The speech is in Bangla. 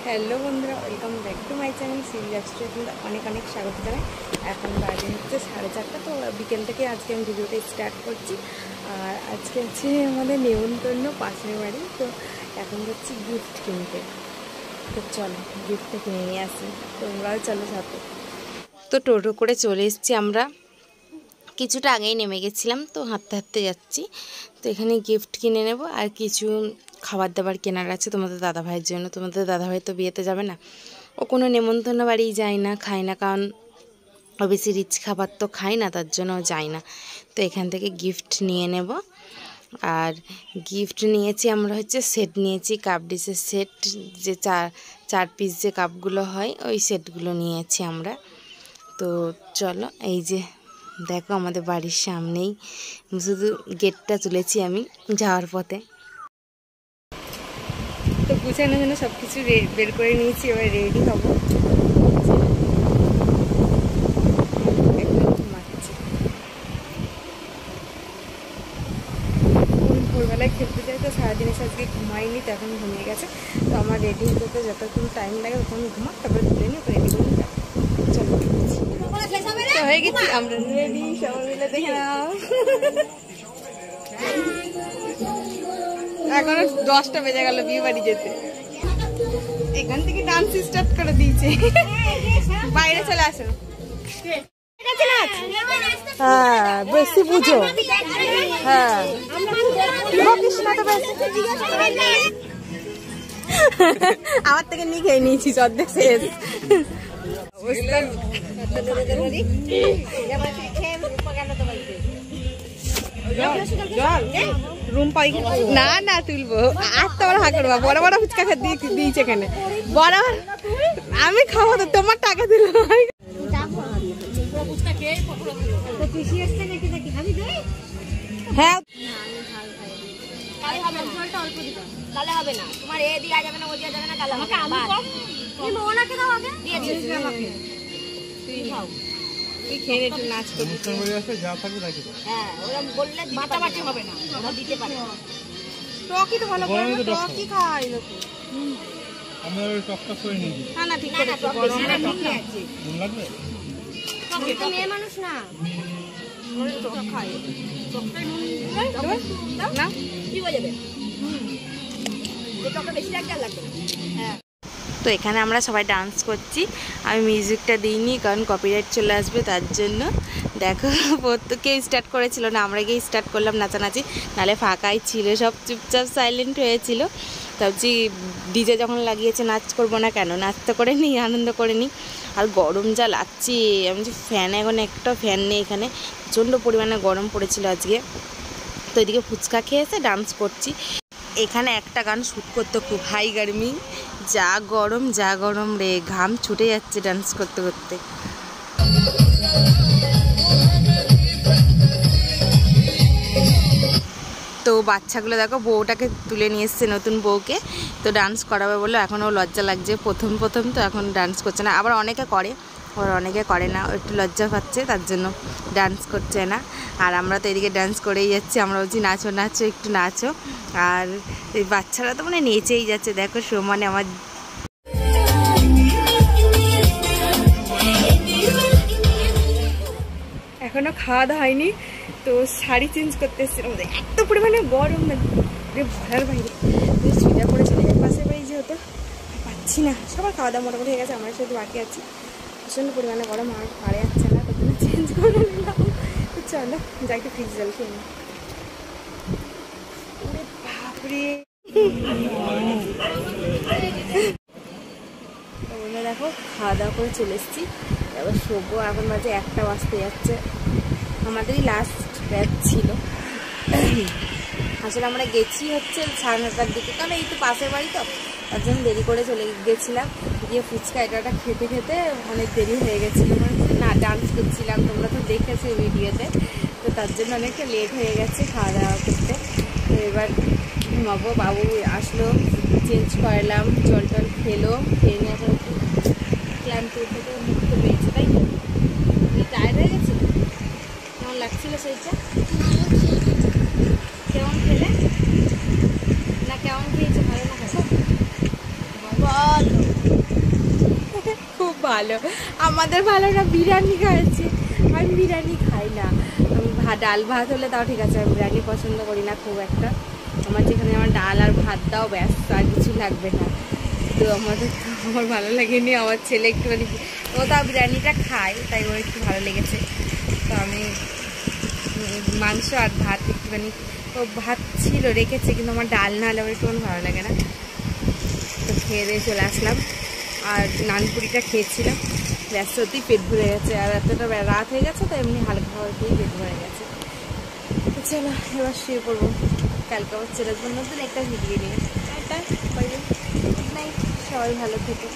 হ্যালো বন্ধুরা, welcome back to my channel CV lifestyle. অনেক অনেক স্বাগত জানাই। এখন বাজে হচ্ছে 4:30। তো বিকেল থেকে আজকে আমি ভিডিওটা স্টার্ট করছি। আর আজকে হচ্ছে আমাদের নেমন্তন্ন পাশের বাড়ি। তো এখন যাচ্ছি গিফট কিনতে। তো চলো গিফটটা কিনে নিয়ে আসি, তোমরাও চলো সাথে। তো টোটো করে চলে এসেছি আমরা, কিছুটা আগেই নেমে গেছিলাম। তো হাঁটতে হাঁটতে যাচ্ছি। তো এখানে গিফট কিনে নেব আর কিছু খাবার দাবার কেনার আছে তোমাদের দাদাভাইয়ের জন্য। তোমাদের দাদাভাই তো বিয়েতে যাবে না, ও কোনো নেমন্তন্ন বাড়ি যায় না, খায় না, কারণ ও বেশি রিচ খাবার তো খায় না, তার জন্য ও যায় না। তো এখান থেকে গিফট নিয়ে নেব। আর গিফট নিয়েছি আমরা হচ্ছে সেট নিয়েছি, কাপ ডিশের সেট, যে চার পিস যে কাপগুলো হয় ওই সেটগুলো নিয়েছি আমরা। তো চলো, এই যে দেখো আমাদের বাড়ির সামনেই, শুধু গেটটা তুলেছি আমি যাওয়ার পথে। তো গুছানোর জন্য সব কিছু বের করে নিয়েছি, এবার রেডি হবো। ভোরবেলায় খেলতে যাই, তো সারাদিন এসে আজকে ঘুমাইনি, তো এখন ঘুমিয়ে গেছে। তো আমার রেডি হতে যতক্ষণ টাইম লাগে তখন ঘুমাক, তারপরে তুলে নিই, রেডি করে নিই। চলো তো হয়ে গেছি আমরা রেডি, সবাই মিলে দেখে নাও। এখন 10টা বেজে গেল বিয়ে বাড়ি যেতে। এখান থেকে ডান্স স্টার্ট করে দিয়েছে, বাইরে চলে আসো। হ্যাঁ বেশি বুঝো, হ্যাঁ আমার থেকে নিয়ে খেয়ে নিয়েছি, অর্ধেক শেষ। না না তুলবো, আর তোমার হা করবা, বড় বড় ফুচকা দিয়েছে এখানে, বড় আমি খাবো তো, তোমার টাকা দিল। হ্যাঁ তাহলে হবে না, তোমার এ দেওয়া যাবে না, ও দেওয়া যাবে না, তাহলে আমাকে আলু কম তুমি ওনাকে দাও আগে, দিয়ে দিয়েছি আমাকে, তুই খাও, তুই খেয়ে একটু নাচ করবি, অনুষ্ঠান করে আসে যা থাকবে তাই দাও। হ্যাঁ ওরা বললে বাটাবাটি হবে না, ওরা দিতে পারে। টকই তো ভালো করে, টকই খায় লোক। আমরা ওই টকটা করে নিই। না না ঠিক আছে, টক বেশি না, টক আছে নুন লাগবে, টক তো মেয়ে মানুষ না, ওরা টক খায়, টকটা নুন দাও না কি হয়ে যাবে, টকটা বেশি লাগবে লাগবে। হ্যাঁ তো এখানে আমরা সবাই ডান্স করছি, আমি মিউজিকটা দিইনি কারণ কপিরাইট চলে আসবে, তার জন্য। দেখো কেউ স্টার্ট করেছিল না, আমরা গিয়ে স্টার্ট করলাম নাচানাচি, নাহলে ফাঁকাই ছিল, সব চুপচাপ সাইলেন্ট হয়েছিল। ভাবছি ডিজে যখন লাগিয়েছে নাচ করবো না কেন, নাচতে করে নিই, আনন্দ করে নিই। আর গরম যা লাগছে, আমি যে ফ্যান, এখন একটা ফ্যান নেই এখানে, প্রচণ্ড পরিমাণে গরম পড়েছিল আজকে। তো এদিকে ফুচকা খেয়ে এসে ডান্স করছি। এখানে একটা গান শ্যুট করতে খুব হাই গার্মি, যা গরম রে, ঘাম ছুটে যাচ্ছে ডান্স করতে করতে। তো বাচ্চাগুলো দেখো বউটাকে তুলে নিয়ে এসছে, নতুন বউকে, তো ডান্স করাবে বলে, এখনও লজ্জা লাগছে, প্রথম তো এখন ডান্স করছে না। আবার অনেকে করে, ওর অনেকে করে না, একটু লজ্জা পাচ্ছে, তার জন্য ডান্স করছে না। আর আমরা তো এদিকে ডান্স করেই যাচ্ছি, আমরা বলছি নাচো নাচো একটু নাচো। আর এই বাচ্চারা তো মানে নেচেই যাচ্ছে, দেখো সমানে। আমার এখনো খাওয়া দাওয়া হয়নি, তো শাড়ি চেঞ্জ করতে এসেছিলাম, এত পরিমাণে গরম না ভরার বাইরে, সুবিধা করে চলে যায় পাশের বাড়ি, যেহেতু পাচ্ছি না। সবার খাওয়া দাওয়া মোটামুটি হয়ে গেছে, আমরা শুধু বাকি আছি। প্রচণ্ড পরিমাণে গরম, আর পারে যাচ্ছে না, তখন চেঞ্জ করে নিলাম। তো চলো যাই একটু ফ্রিজ জল খেয়ে নিই। বাপরে দেখো খাওয়া দাওয়া করে চলে এসেছি, এবার শোবো। এখন বাজে 1টা বাজতে যাচ্ছে, আমাদেরই লাস্ট ব্যাচ ছিল। আসলে আমরা গেছি হচ্ছে 9:30টার দিকে, কারণ এই তো পাশের বাড়ি, তো তার জন্য দেরি করে চলে গেছিলাম। গিয়ে ফুচকা এটা খেতে খেতে অনেক দেরি হয়ে গেছিলো, না ডান্স করছিলাম, তোমরা তো দেখেছো ভিডিওতে, তো তার জন্য অনেকটা লেট হয়ে গেছে খাওয়া দাওয়া করতে। তো এবার ঘুমাবো, বাবু আসলো, চেঞ্জ করালাম, জল টল খেলো, খেয়ে নিয়ে এখন একটু ক্লান্তি থেকে মুক্ত পেয়েছে, তাই তো টায়ার্ড হয়ে গেছে। কেমন লাগছিল সেইটা, কেমন খেলে না, কেমন খেয়েছে, ভালো না? বল ভালো, আমাদের ভালো না, বিরিয়ানি খাচ্ছি। আমি বিরিয়ানি খাই না, ডাল ভাত হলে তাও ঠিক আছে, আমি বিরিয়ানি পছন্দ করি না খুব একটা। আমার যেখানে আমার ডাল আর ভাত দাও ব্যাস, আর কিছু লাগবে না। তো আমার ভালো লাগেনি, আমার ছেলে একটুখানি ও তাও বিরিয়ানিটা খায়, তাই ওর একটু ভালো লেগেছে। তো আমি মাংস আর ভাত একটুখানি, ও ভাত ছিল রেখেছে, কিন্তু আমার ডাল না হলে আমার একটুখানি ভালো লাগে না। তো খেয়ে দিয়ে চলে আসলাম, আর নানপুরিটা খেয়েছিলাম, ব্যাস সত্যিই পেট ভরে গেছে। আর এতটা রাত হয়ে গেছে, তো এমনি হালকা খাবার খেয়েই পেট ভরে গেছে। তো চলো এবার শুয়ে পড়বো, কালকে আবার চলে আসবো নতুন একটা ভিডিও নিয়ে। Tata, bye bye, good night, সবাই ভালো থেকো।